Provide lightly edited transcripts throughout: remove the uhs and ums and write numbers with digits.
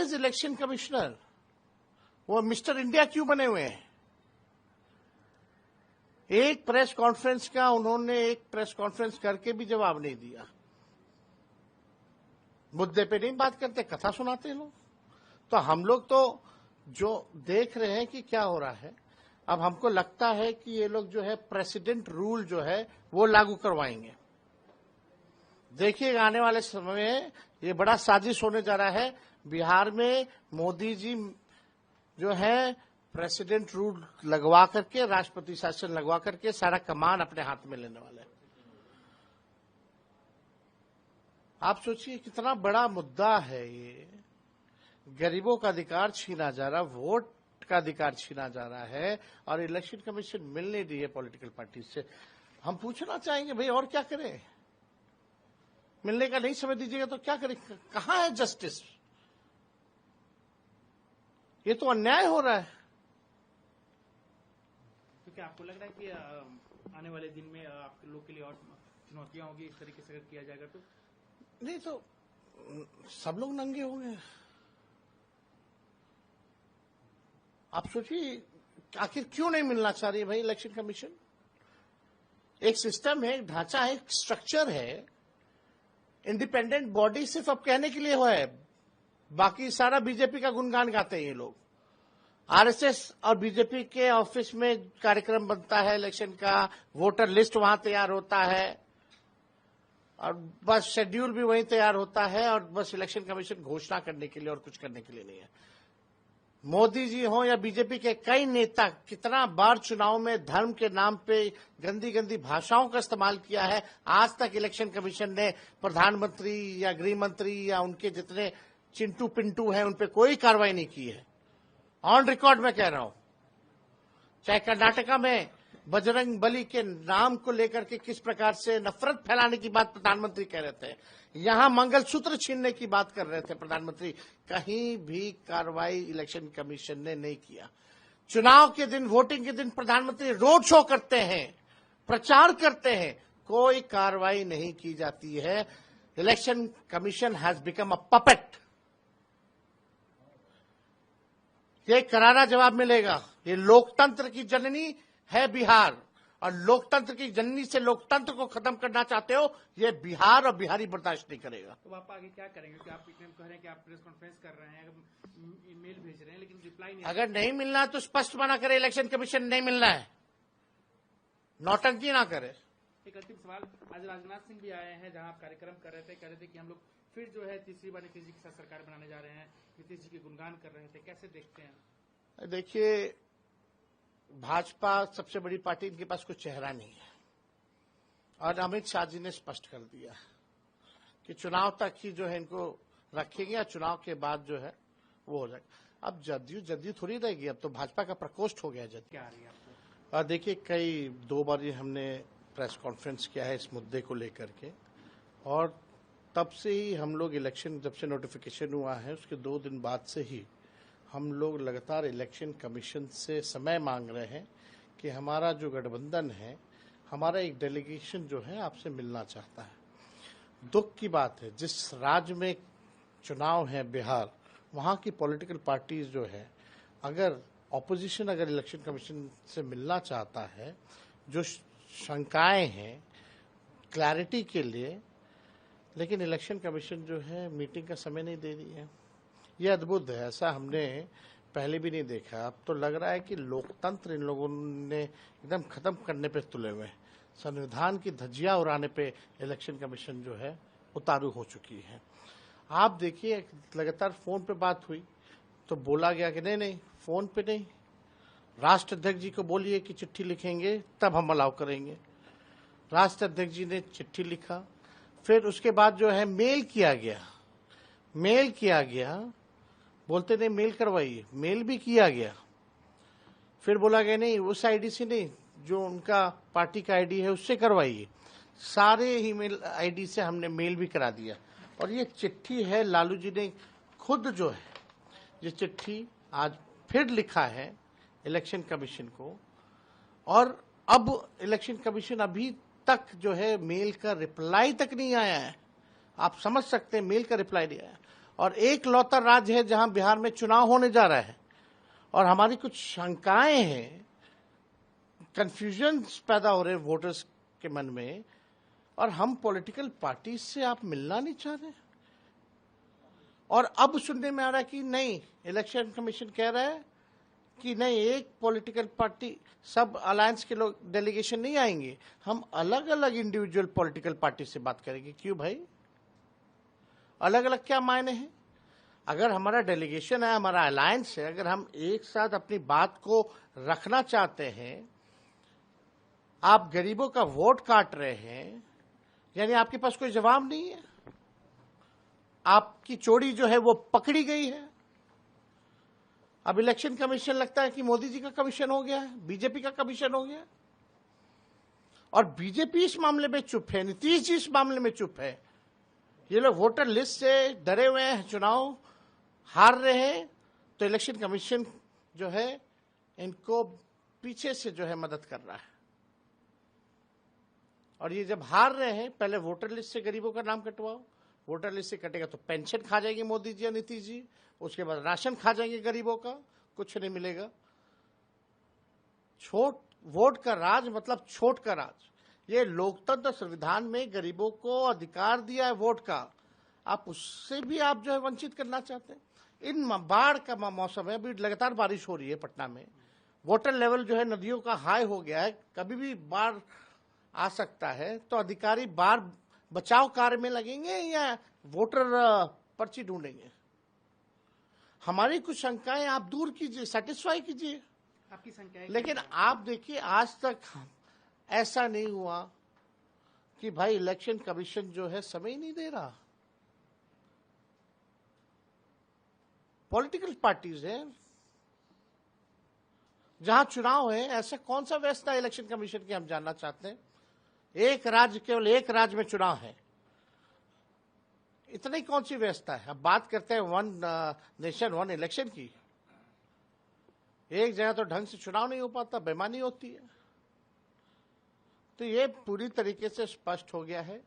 Is election commissioner? वो mister India क्यों बने हुए हैं? एक प्रेस कॉन्फ्रेंस का उन्होंने एक प्रेस कॉन्फ्रेंस करके भी जवाब नहीं दिया। मुद्दे पे नहीं बात करते, कथा सुनाते लोग। तो हम लोग तो जो देख रहे हैं कि क्या हो रहा है, अब हमको लगता है कि ये लोग जो है प्रेसिडेंट रूल जो है वो लागू करवाएंगे। देखिए आने वाले समय में ये बड़ा साजिश होने जा रहा है। बिहार में मोदी जी जो है प्रेसिडेंट रूल लगवा करके, राष्ट्रपति शासन लगवा करके सारा कमान अपने हाथ में लेने वाले हैं। आप सोचिए कितना बड़ा मुद्दा है ये। गरीबों का अधिकार छीना जा रहा, वोट का अधिकार छीना जा रहा है और इलेक्शन कमीशन मिल नहीं रही है पॉलिटिकल पार्टी से। हम पूछना चाहेंगे भाई और क्या करें? मिलने का नहीं समय दीजिएगा तो क्या करें? कहां है जस्टिस? ये तो अन्याय हो रहा है। तो क्या आपको लग रहा है कि आने वाले दिन में आप लोग के लिए और चुनौतियां होगी इस तरीके से अगर किया जाएगा तो? नहीं तो सब लोग नंगे होंगे। आप सोचिए आखिर क्यों नहीं मिलना चाह रही है भाई इलेक्शन कमीशन? एक सिस्टम है, एक ढांचा है, एक स्ट्रक्चर है। इंडिपेंडेंट बॉडी सिर्फ अब कहने के लिए हुआ है, बाकी सारा बीजेपी का गुणगान गाते हैं ये लोग। आरएसएस और बीजेपी के ऑफिस में कार्यक्रम बनता है इलेक्शन का, वोटर लिस्ट वहां तैयार होता है और बस शेड्यूल भी वहीं तैयार होता है और बस इलेक्शन कमीशन घोषणा करने के लिए और कुछ करने के लिए नहीं है। मोदी जी हो या बीजेपी के कई नेता कितना बार चुनाव में धर्म के नाम पे गंदी गंदी भाषाओं का इस्तेमाल किया है। आज तक इलेक्शन कमीशन ने प्रधानमंत्री या गृह मंत्री या उनके जितने चिंटू पिंटू हैं उन पे कोई कार्रवाई नहीं की है। ऑन रिकॉर्ड में कह रहा हूं। चाहे कर्नाटका में बजरंग बली के नाम को लेकर के किस प्रकार से नफरत फैलाने की बात प्रधानमंत्री कह रहे थे, यहां मंगलसूत्र छीनने की बात कर रहे थे प्रधानमंत्री, कहीं भी कार्रवाई इलेक्शन कमीशन ने नहीं किया। चुनाव के दिन, वोटिंग के दिन प्रधानमंत्री रोड शो करते हैं, प्रचार करते हैं, कोई कार्रवाई नहीं की जाती है। Election commission has become a puppet. ये करारा जवाब मिलेगा। ये लोकतंत्र की जननी है बिहार और लोकतंत्र की जननी से लोकतंत्र को खत्म करना चाहते हो, ये बिहार और बिहारी बर्दाश्त नहीं करेगा। तो आप आगे क्या करेंगे? क्योंकि आप कह रहे हैं कि आप प्रेस कॉन्फ्रेंस कर रहे हैं, ईमेल भेज रहे हैं, लेकिन रिप्लाई नहीं। अगर नहीं मिलना तो स्पष्ट मना करे इलेक्शन कमीशन नहीं मिलना है, नौटंकी ना करे। एक अंतिम सवाल, आज राजनाथ सिंह भी आए हैं जहां आप कार्यक्रम कर रहे थे, कह रहे थे कि हम लोग फिर जो है तीसरी बार नीतीश जी के साथ सरकार बनाने जा रहे हैं, नीतीश जी के गुणगान कर रहे थे, कैसे देखते हैं? देखिए भाजपा सबसे बड़ी पार्टी, इनके पास कोई चेहरा नहीं है और अमित शाह जी ने स्पष्ट कर दिया कि चुनाव तक ही जो है इनको रखेंगे या चुनाव के बाद जो है वो हो जाएगा। अब जदयू थोड़ी रहेगी, अब तो भाजपा का प्रकोष्ठ हो गया जदयू। क्या आ रही है आपको? देखिए कई 2 बार ये हमने प्रेस कॉन्फ्रेंस किया है इस मुद्दे को लेकर के और तब से ही हम लोग इलेक्शन जब से नोटिफिकेशन हुआ है उसके 2 दिन बाद से ही हम लोग लगातार इलेक्शन कमीशन से समय मांग रहे हैं कि हमारा जो गठबंधन है, हमारा एक डेलीगेशन जो है आपसे मिलना चाहता है। दुख की बात है जिस राज्य में चुनाव है बिहार, वहाँ की पॉलिटिकल पार्टीज जो है, अगर ऑपोजिशन अगर इलेक्शन कमीशन से मिलना चाहता है, जो शंकाएं हैं क्लैरिटी के लिए, लेकिन इलेक्शन कमीशन जो है मीटिंग का समय नहीं दे रही है। ये अद्भुत है, ऐसा हमने पहले भी नहीं देखा। अब तो लग रहा है कि लोकतंत्र इन लोगों ने एकदम खत्म करने पे तुले हुए हैं। संविधान की धज्जियां उड़ाने पे इलेक्शन कमीशन जो है उतारू हो चुकी है। आप देखिए लगातार फोन पे बात हुई तो बोला गया कि नहीं फोन पे नहीं, राष्ट्र अध्यक्ष जी को बोलिए कि चिट्ठी लिखेंगे तब हम अलाउ करेंगे। राष्ट्र अध्यक्ष जी ने चिट्ठी लिखा, फिर उसके बाद जो है मेल किया गया, बोलते नहीं मेल करवाइए, मेल भी किया गया। फिर बोला गया नहीं उस आईडी से नहीं, जो उनका पार्टी का आईडी है उससे करवाइए। सारे ईमेल आईडी से हमने मेल भी करा दिया और ये चिट्ठी है लालू जी ने खुद जो है ये चिट्ठी आज फिर लिखा है इलेक्शन कमीशन को और अब इलेक्शन कमीशन अभी तक जो है मेल का रिप्लाई तक नहीं आया है। आप समझ सकते हैं मेल का रिप्लाई नहीं आया और एक लौता राज्य है जहां बिहार में चुनाव होने जा रहा है और हमारी कुछ शंकाएं हैं, कंफ्यूजन पैदा हो रहे हैं वोटर्स के मन में, और हम पॉलिटिकल पार्टी से आप मिलना नहीं चाह रहे। और अब सुनने में आ रहा है कि नहीं, इलेक्शन कमीशन कह रहा है कि नहीं, एक पॉलिटिकल पार्टी, सब अलायंस के लोग डेलीगेशन नहीं आएंगे, हम अलग अलग इंडिविजुअल पॉलिटिकल पार्टी से बात करेंगे। क्यों भाई, अलग अलग क्या मायने हैं? अगर हमारा डेलीगेशन है, हमारा अलायंस है, अगर हम एक साथ अपनी बात को रखना चाहते हैं, आप गरीबों का वोट काट रहे हैं, यानी आपके पास कोई जवाब नहीं है, आपकी चोरी जो है वो पकड़ी गई है। अब इलेक्शन कमीशन लगता है कि मोदी जी का कमीशन हो गया है, बीजेपी का कमीशन हो गया, और बीजेपी इस मामले में चुप है, नीतीश जी इस मामले में चुप है। ये लोग वोटर लिस्ट से डरे हुए हैं, चुनाव हार रहे हैं, तो इलेक्शन कमीशन जो है इनको पीछे से जो है मदद कर रहा है। और ये जब हार रहे हैं, पहले वोटर लिस्ट से गरीबों का नाम कटवाओ, वोटर लिस्ट से कटेगा तो पेंशन खा जाएंगे मोदी जी या नीतीश जी, उसके बाद राशन खा जाएंगे गरीबों का, कुछ नहीं मिलेगा। छोट वोट का राज मतलब छोट का राज। ये लोकतंत्र संविधान में गरीबों को अधिकार दिया है वोट का, आप उससे भी आप जो है वंचित करना चाहते हैं। इन बाढ़ का मौसम है, अभी लगातार बारिश हो रही है पटना में, वाटर लेवल जो है नदियों का हाई हो गया है, कभी भी बाढ़ आ सकता है, तो अधिकारी बाढ़ बचाव कार्य में लगेंगे या वोटर पर्ची ढूंढेंगे? हमारी कुछ शंकाएं आप दूर कीजिए, सेटिस्फाई कीजिए आपकी शंकाएं। लेकिन आप देखिए, आज तक ऐसा नहीं हुआ कि भाई इलेक्शन कमीशन जो है समय नहीं दे रहा। पॉलिटिकल पार्टीज हैं, जहां चुनाव है, ऐसा कौन सा व्यवस्था है इलेक्शन कमीशन की, हम जानना चाहते हैं। एक राज्य, केवल एक राज्य में चुनाव है, इतनी कौन सी व्यवस्था है? अब बात करते हैं वन नेशन वन इलेक्शन की, एक जगह तो ढंग से चुनाव नहीं हो पाता, बेईमानी होती है। तो ये पूरी तरीके से स्पष्ट हो गया है,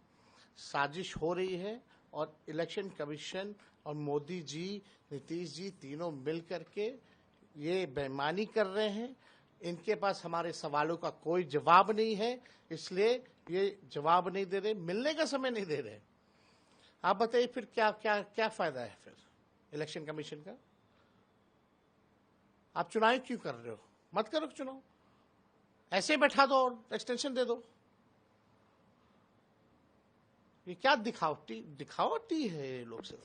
साजिश हो रही है, और इलेक्शन कमीशन और मोदी जी, नीतीश जी तीनों मिल करके ये बेईमानी कर रहे हैं। इनके पास हमारे सवालों का कोई जवाब नहीं है, इसलिए ये जवाब नहीं दे रहे, मिलने का समय नहीं दे रहे। आप बताइए फिर क्या क्या क्या फायदा है फिर इलेक्शन कमीशन का? आप चुनाव क्यों कर रहे हो? मत करो चुनाव, ऐसे बैठा दो और एक्सटेंशन दे दो। ये क्या दिखावटी है ये लोग से।